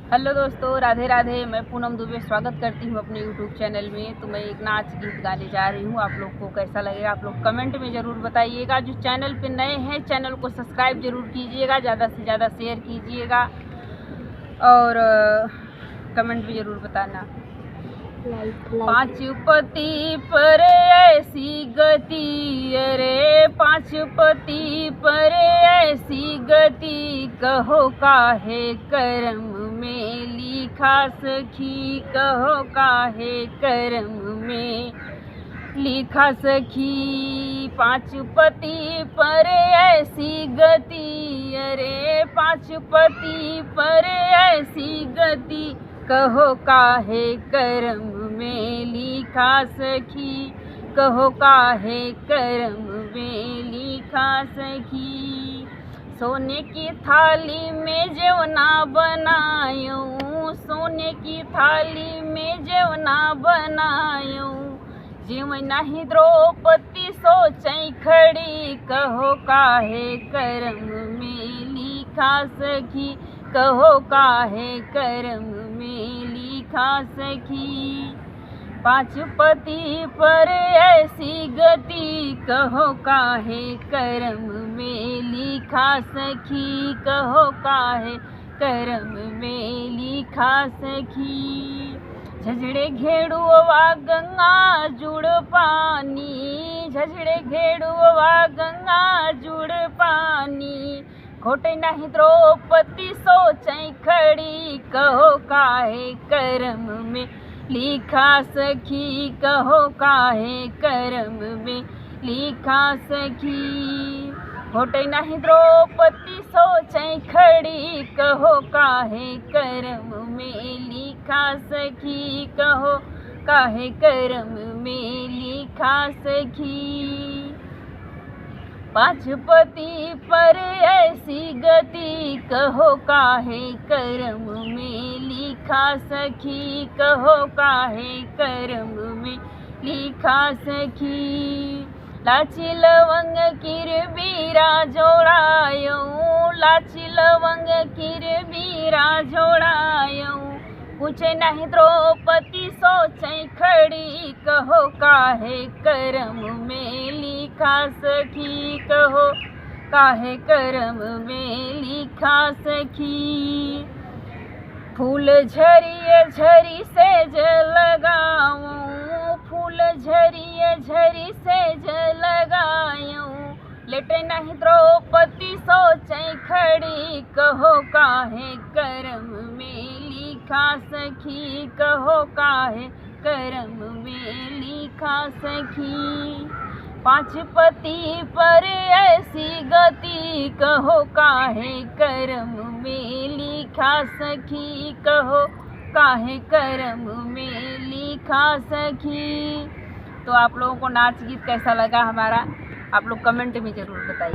Hello दोस्तों, राधे राधे। मैं पूनम दुबे स्वागत करती हूँ अपने यूट्यूब चैनल में। तो मैं एक नाच गीत गाने जा रही हूँ। आप लोग को कैसा लगेगा आप लोग कमेंट में ज़रूर बताइएगा। जो चैनल पे नए हैं चैनल को सब्सक्राइब ज़रूर कीजिएगा, ज़्यादा से ज़्यादा शेयर कीजिएगा और कमेंट में ज़रूर बताना। पाँच पति पर ऐसी गति, अरे पाँच पति पर ऐसी गति, कहो काहे कर्म में लिखा सखी, कहो काहे कर्म में लिखा सखी। पाँच पति पर ऐसी गति, अरे पाँच पति पर ऐसी गति, कहो काहे कर्म में लिखा सखी, कहो काहे कर्म में लिखा सखी। सोने की थाली में जेवना बनायूं, सोने की थाली में जेवना बनायूं, जीव नहीं द्रौपदी सोचई खड़ी, कहो काहे कर्म में लिखा सखी, कहो काहे कर्म में लिखा सखी। पाँच पति पर ऐसी गति, कहो काहे कर्म में लिखा सखी, कहो काहे कर्म में लिखा सखी। झझड़े घेड़ुआ गंगा जुड़ पानी, झझड़े घेड़ुआ गंगा जुड़ पानी, खोटे नहीं द्रौपदी सोचई खड़ी, कहो काहे कर्म में लिखा सखी, कहो काहे कर्म में लिखा सखी। खोटे नहीं द्रौपदी सोचई खड़ी, कहो काहे कर्म में लिखा सखी, कहो काहे कर्म में लिखा सखी। पाँच पति पर ऐसी गति, कहो काहे कर्म में लिखा सखी, कहो काहे कर्म में लिखा सखी। लाची लवंग किर बीरा जोड़ायूं, लाची लवंग किर बीरा जोड़ायूं, कुछ नहीं द्रौपदी सोचई खड़ी, कहो काहे कर्म में लिखा सखी, कहो काहे कर्म में लिखा सखी। फूल झरिए झरी से जल लगाऊं, फूल झरिए झरी से जल लगायूं, लेटे नहीं द्रौपदी सोचई खड़ी, कहो काहे कर्म में लिखा सखी, कहो काहे कर्म में लिखा सखी। पाँच पति पर ऐसी गति, कहो काहे कर्म में लिखा सखी, कहो काहे कर्म में लिखा सखी। तो आप लोगों को नाच गीत कैसा लगा हमारा, आप लोग कमेंट में ज़रूर बताइए।